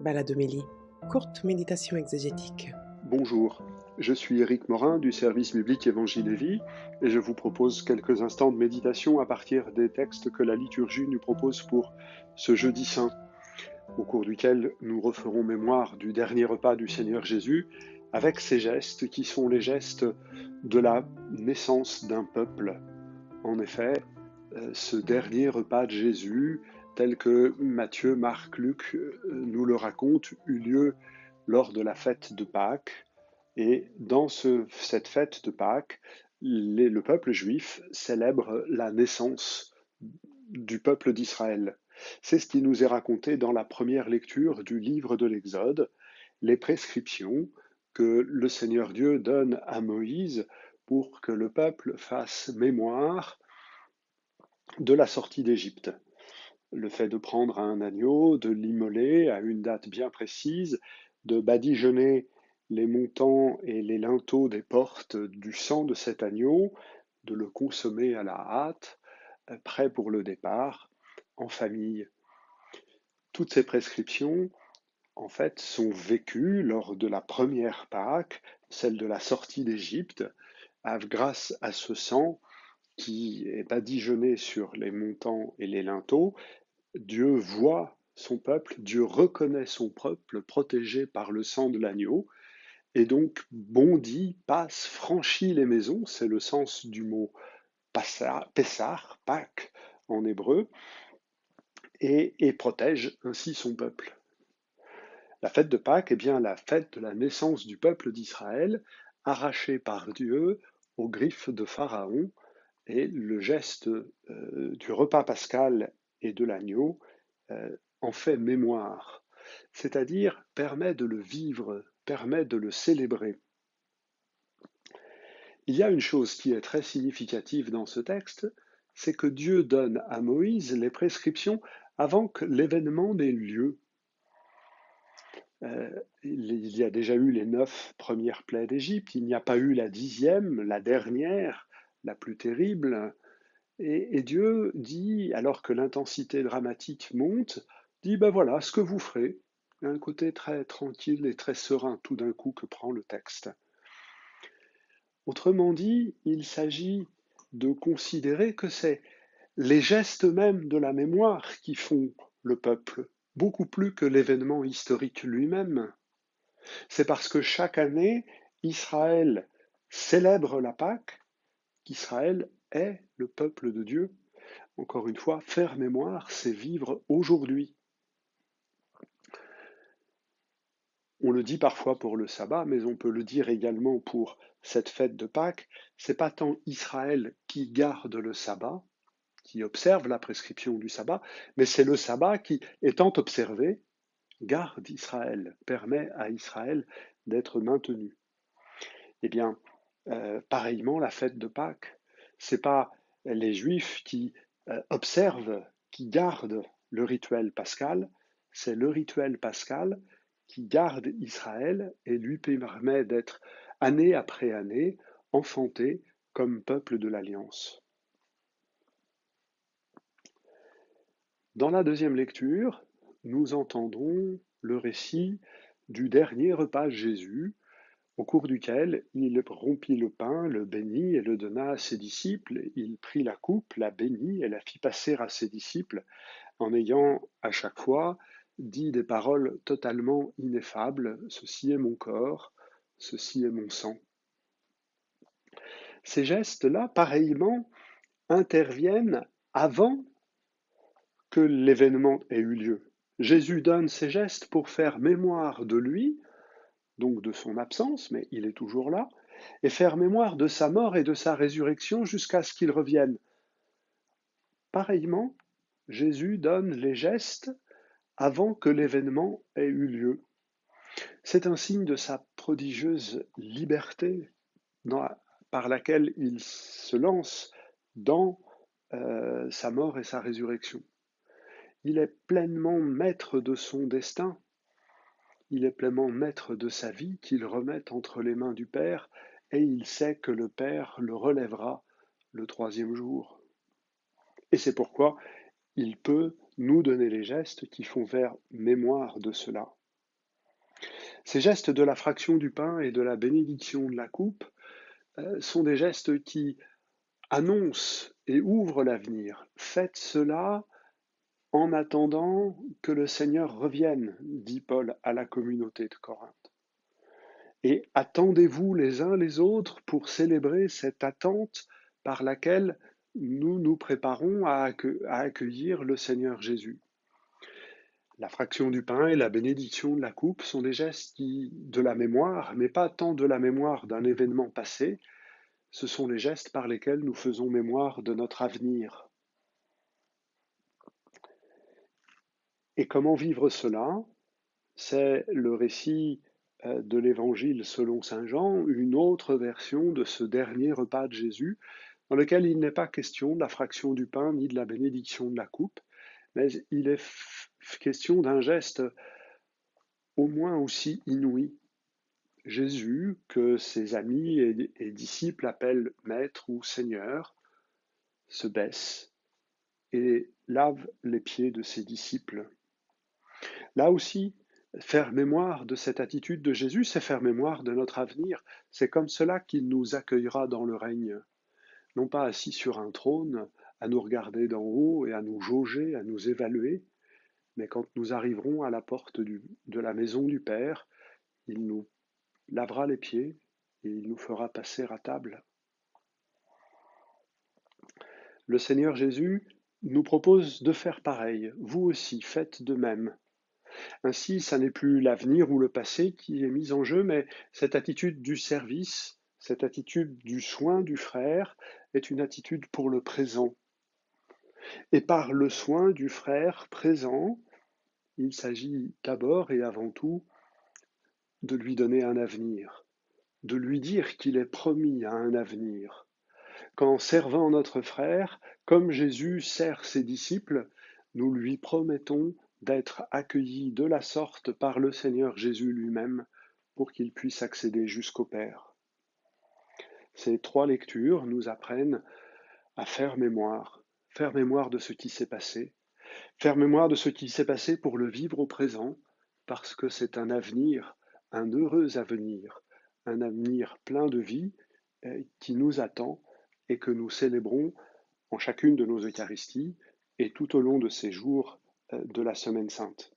Baladomélie, courte méditation exégétique. Bonjour, je suis Éric Morin du service biblique Évangile et Vie et je vous propose quelques instants de méditation à partir des textes que la liturgie nous propose pour ce jeudi saint, au cours duquel nous referons mémoire du dernier repas du Seigneur Jésus avec ces gestes qui sont les gestes de la naissance d'un peuple. En effet, ce dernier repas de Jésus, tel que Matthieu, Marc, Luc nous le racontent, eut lieu lors de la fête de Pâques. Et dans cette fête de Pâques, le peuple juif célèbre la naissance du peuple d'Israël. C'est ce qui nous est raconté dans la première lecture du livre de l'Exode, les prescriptions que le Seigneur Dieu donne à Moïse pour que le peuple fasse mémoire de la sortie d'Égypte. Le fait de prendre un agneau, de l'immoler à une date bien précise, de badigeonner les montants et les linteaux des portes du sang de cet agneau, de le consommer à la hâte, prêt pour le départ, en famille. Toutes ces prescriptions, en fait, sont vécues lors de la première Pâque, celle de la sortie d'Égypte, grâce à ce sang qui est badigeonné sur les montants et les linteaux. Dieu voit son peuple, Dieu reconnaît son peuple protégé par le sang de l'agneau, et donc bondit, passe, franchit les maisons, c'est le sens du mot Pessah, Pâques en hébreu, et protège ainsi son peuple. La fête de Pâques est bien la fête de la naissance du peuple d'Israël, arraché par Dieu aux griffes de Pharaon, et le geste du repas pascal et de l'agneau en fait mémoire, c'est-à-dire permet de le vivre, permet de le célébrer. Il y a une chose qui est très significative dans ce texte, c'est que Dieu donne à Moïse les prescriptions avant que l'événement n'ait lieu. Il y a déjà eu les 9 premières plaies d'Égypte, il n'y a pas eu la 10e, la dernière, la plus terrible. Et Dieu dit, alors que l'intensité dramatique monte, dit, ben voilà, ce que vous ferez. Il y a un côté très tranquille et très serein tout d'un coup que prend le texte. Autrement dit, il s'agit de considérer que c'est les gestes mêmes de la mémoire qui font le peuple, beaucoup plus que l'événement historique lui-même. C'est parce que chaque année, Israël célèbre la Pâque qu'Israël est le peuple de Dieu. Encore une fois, faire mémoire, c'est vivre aujourd'hui. On le dit parfois pour le sabbat, mais on peut le dire également pour cette fête de Pâques. C'est pas tant Israël qui garde le sabbat, qui observe la prescription du sabbat, mais c'est le sabbat qui, étant observé, garde Israël, permet à Israël d'être maintenu. Eh bien, pareillement, la fête de Pâques, c'est pas les Juifs qui observent, qui gardent le rituel pascal, c'est le rituel pascal qui garde Israël et lui permet d'être année après année enfanté comme peuple de l'Alliance. Dans la deuxième lecture, nous entendrons le récit du dernier repas de Jésus, au cours duquel il rompit le pain, le bénit et le donna à ses disciples. Il prit la coupe, la bénit et la fit passer à ses disciples, en ayant à chaque fois dit des paroles totalement ineffables. Ceci est mon corps, ceci est mon sang. Ces gestes-là, pareillement, interviennent avant que l'événement ait eu lieu. Jésus donne ces gestes pour faire mémoire de lui, donc de son absence, mais il est toujours là, et faire mémoire de sa mort et de sa résurrection jusqu'à ce qu'il revienne. Pareillement, Jésus donne les gestes avant que l'événement ait eu lieu. C'est un signe de sa prodigieuse liberté par laquelle il se lance dans sa mort et sa résurrection. Il est pleinement maître de son destin, il est pleinement maître de sa vie qu'il remet entre les mains du Père, et il sait que le Père le relèvera le troisième jour. Et c'est pourquoi il peut nous donner les gestes qui font faire mémoire de cela. Ces gestes de la fraction du pain et de la bénédiction de la coupe sont des gestes qui annoncent et ouvrent l'avenir. Faites cela en attendant que le Seigneur revienne, dit Paul à la communauté de Corinthe. Et attendez-vous les uns les autres pour célébrer cette attente par laquelle nous nous préparons à accueillir le Seigneur Jésus. La fraction du pain et la bénédiction de la coupe sont des gestes de la mémoire, mais pas tant de la mémoire d'un événement passé, ce sont les gestes par lesquels nous faisons mémoire de notre avenir. Et comment vivre cela? C'est le récit de l'Évangile selon saint Jean, une autre version de ce dernier repas de Jésus, dans lequel il n'est pas question de la fraction du pain ni de la bénédiction de la coupe, mais il est question d'un geste au moins aussi inouï. Jésus, que ses amis et disciples appellent Maître ou Seigneur, se baisse et lave les pieds de ses disciples. Là aussi, faire mémoire de cette attitude de Jésus, c'est faire mémoire de notre avenir. C'est comme cela qu'il nous accueillera dans le règne. Non pas assis sur un trône, à nous regarder d'en haut et à nous jauger, à nous évaluer, mais quand nous arriverons à la porte de la maison du Père, il nous lavera les pieds et il nous fera passer à table. Le Seigneur Jésus nous propose de faire pareil. Vous aussi, faites de même. Ainsi, ça n'est plus l'avenir ou le passé qui est mis en jeu, mais cette attitude du service, cette attitude du soin du frère est une attitude pour le présent. Et par le soin du frère présent, il s'agit d'abord et avant tout de lui donner un avenir, de lui dire qu'il est promis à un avenir. Qu'en servant notre frère, comme Jésus sert ses disciples, nous lui promettons d'être accueillis de la sorte par le Seigneur Jésus lui-même pour qu'il puisse accéder jusqu'au Père. Ces trois lectures nous apprennent à faire mémoire de ce qui s'est passé, faire mémoire de ce qui s'est passé pour le vivre au présent, parce que c'est un avenir, un heureux avenir, un avenir plein de vie qui nous attend et que nous célébrons en chacune de nos Eucharisties et tout au long de ces jours de la Semaine Sainte.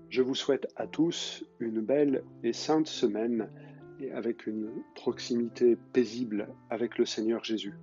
Je vous souhaite à tous une belle et sainte semaine et avec une proximité paisible avec le Seigneur Jésus.